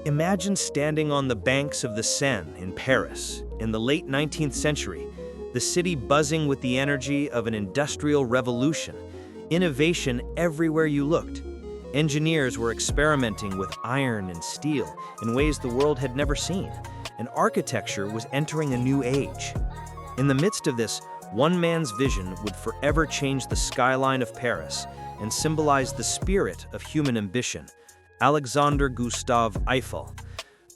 Imagine standing on the banks of the Seine in Paris in the late 19th century, the city buzzing with the energy of an industrial revolution, innovation everywhere you looked. Engineers were experimenting with iron and steel in ways the world had never seen, and architecture was entering a new age. In the midst of this, one man's vision would forever change the skyline of Paris and symbolize the spirit of human ambition: Alexandre Gustave Eiffel.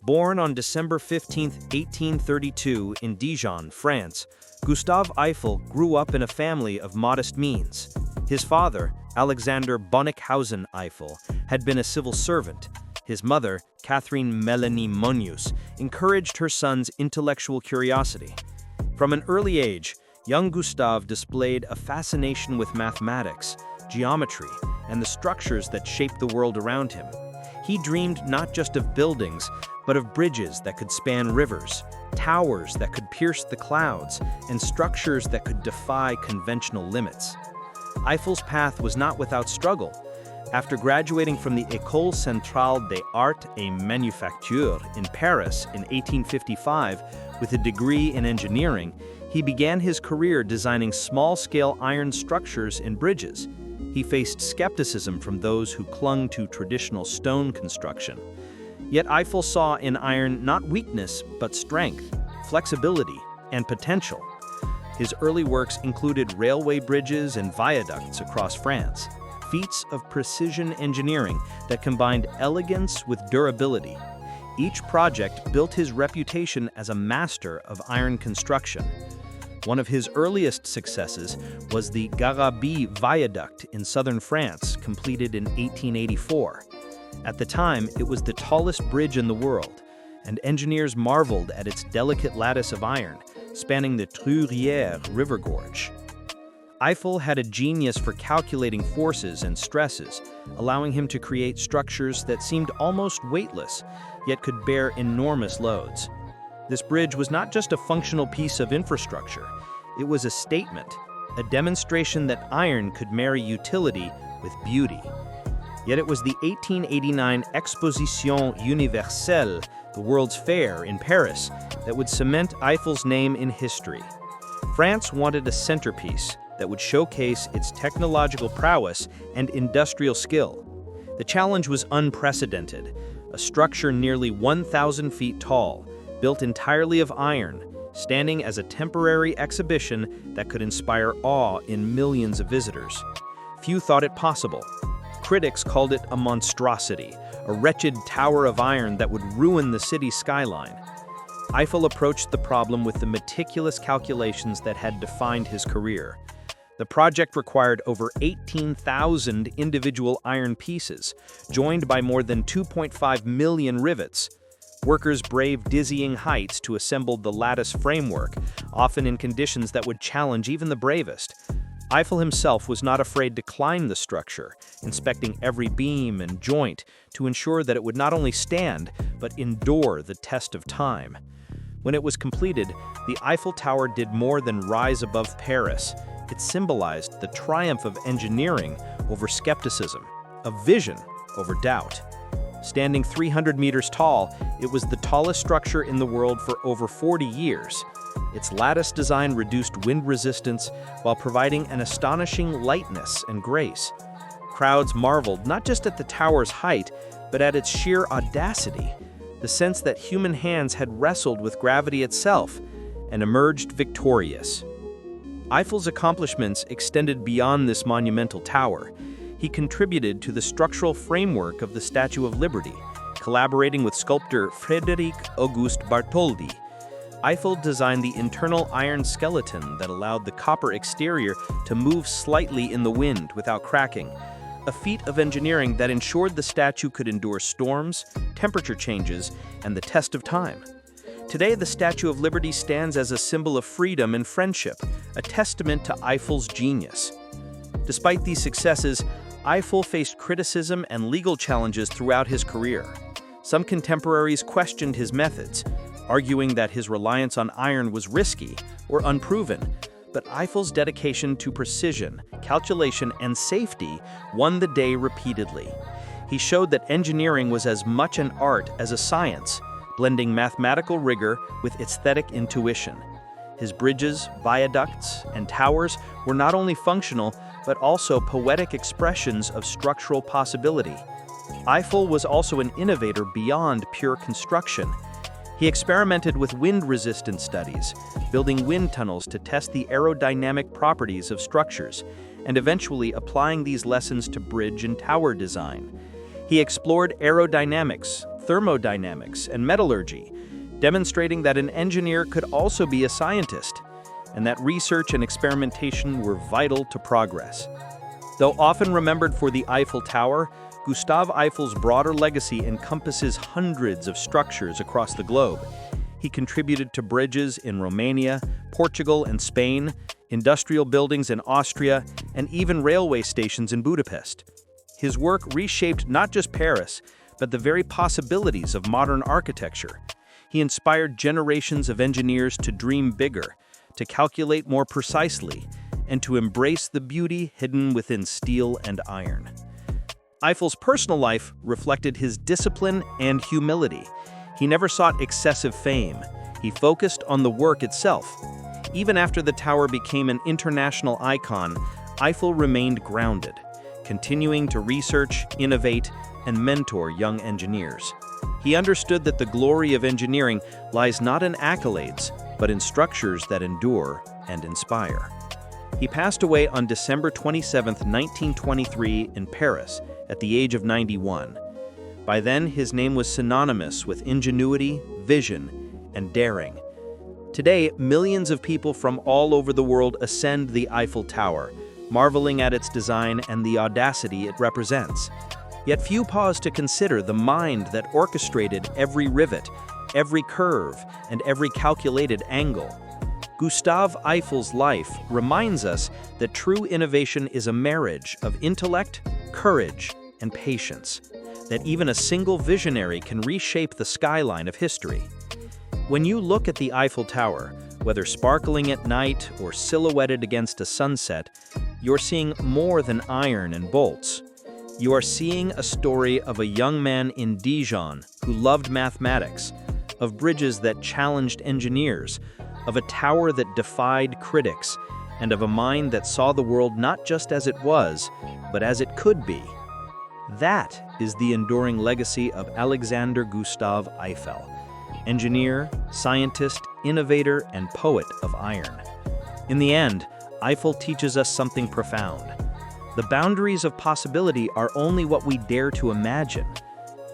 Born on December 15, 1832 in Dijon, France, Gustave Eiffel grew up in a family of modest means. His father, Alexander Bonnickhausen Eiffel, had been a civil servant. His mother, Catherine Mélanie Monius, encouraged her son's intellectual curiosity. From an early age, young Gustave displayed a fascination with mathematics, geometry, and the structures that shaped the world around him. He dreamed not just of buildings, but of bridges that could span rivers, towers that could pierce the clouds, and structures that could defy conventional limits. Eiffel's path was not without struggle. After graduating from the École Centrale des Arts et Manufactures in Paris in 1855 with a degree in engineering, he began his career designing small-scale iron structures and bridges. He faced skepticism from those who clung to traditional stone construction. Yet Eiffel saw in iron not weakness, but strength, flexibility, and potential. His early works included railway bridges and viaducts across France, feats of precision engineering that combined elegance with durability. Each project built his reputation as a master of iron construction. One of his earliest successes was the Garabie Viaduct in southern France, completed in 1884. At the time, it was the tallest bridge in the world, and engineers marveled at its delicate lattice of iron, spanning the Truyère River Gorge. Eiffel had a genius for calculating forces and stresses, allowing him to create structures that seemed almost weightless, yet could bear enormous loads. This bridge was not just a functional piece of infrastructure, it was a statement, a demonstration that iron could marry utility with beauty. Yet it was the 1889 Exposition Universelle, the World's Fair in Paris, that would cement Eiffel's name in history. France wanted a centerpiece that would showcase its technological prowess and industrial skill. The challenge was unprecedented, a structure nearly 1,000 feet tall, built entirely of iron, standing as a temporary exhibition that could inspire awe in millions of visitors. Few thought it possible. Critics called it a monstrosity, a wretched tower of iron that would ruin the city's skyline. Eiffel approached the problem with the meticulous calculations that had defined his career. The project required over 18,000 individual iron pieces, joined by more than 2.5 million rivets. Workers braved dizzying heights to assemble the lattice framework, often in conditions that would challenge even the bravest. Eiffel himself was not afraid to climb the structure, inspecting every beam and joint to ensure that it would not only stand, but endure the test of time. When it was completed, the Eiffel Tower did more than rise above Paris. It symbolized the triumph of engineering over skepticism, of vision over doubt. Standing 300 meters tall, it was the tallest structure in the world for over 40 years. Its lattice design reduced wind resistance while providing an astonishing lightness and grace. Crowds marveled not just at the tower's height, but at its sheer audacity, the sense that human hands had wrestled with gravity itself and emerged victorious. Eiffel's accomplishments extended beyond this monumental tower. He contributed to the structural framework of the Statue of Liberty, collaborating with sculptor Frédéric Auguste Bartholdi. Eiffel designed the internal iron skeleton that allowed the copper exterior to move slightly in the wind without cracking, a feat of engineering that ensured the statue could endure storms, temperature changes, and the test of time. Today, the Statue of Liberty stands as a symbol of freedom and friendship, a testament to Eiffel's genius. Despite these successes, Eiffel faced criticism and legal challenges throughout his career. Some contemporaries questioned his methods, arguing that his reliance on iron was risky or unproven, but Eiffel's dedication to precision, calculation, and safety won the day repeatedly. He showed that engineering was as much an art as a science, blending mathematical rigor with aesthetic intuition. His bridges, viaducts, and towers were not only functional, but also poetic expressions of structural possibility. Eiffel was also an innovator beyond pure construction. He experimented with wind resistance studies, building wind tunnels to test the aerodynamic properties of structures, and eventually applying these lessons to bridge and tower design. He explored aerodynamics, thermodynamics, and metallurgy, demonstrating that an engineer could also be a scientist, and that research and experimentation were vital to progress. Though often remembered for the Eiffel Tower, Gustave Eiffel's broader legacy encompasses hundreds of structures across the globe. He contributed to bridges in Romania, Portugal, and Spain, industrial buildings in Austria, and even railway stations in Budapest. His work reshaped not just Paris, but the very possibilities of modern architecture. He inspired generations of engineers to dream bigger, to calculate more precisely, and to embrace the beauty hidden within steel and iron. Eiffel's personal life reflected his discipline and humility. He never sought excessive fame. He focused on the work itself. Even after the tower became an international icon, Eiffel remained grounded, continuing to research, innovate, and mentor young engineers. He understood that the glory of engineering lies not in accolades, but in structures that endure and inspire. He passed away on December 27, 1923, in Paris, at the age of 91. By then, his name was synonymous with ingenuity, vision, and daring. Today, millions of people from all over the world ascend the Eiffel Tower, marveling at its design and the audacity it represents. Yet few pause to consider the mind that orchestrated every rivet, every curve, and every calculated angle. Gustave Eiffel's life reminds us that true innovation is a marriage of intellect, courage, and patience, that even a single visionary can reshape the skyline of history. When you look at the Eiffel Tower, whether sparkling at night or silhouetted against a sunset, you're seeing more than iron and bolts. You are seeing a story of a young man in Dijon who loved mathematics, of bridges that challenged engineers, of a tower that defied critics, and of a mind that saw the world not just as it was, but as it could be. That is the enduring legacy of Alexandre Gustave Eiffel, engineer, scientist, innovator, and poet of iron. In the end, Eiffel teaches us something profound. The boundaries of possibility are only what we dare to imagine.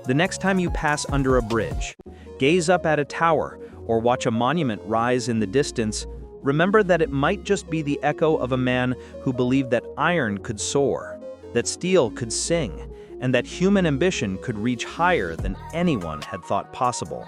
The next time you pass under a bridge, gaze up at a tower, or watch a monument rise in the distance, remember that it might just be the echo of a man who believed that iron could soar, that steel could sing, and that human ambition could reach higher than anyone had thought possible.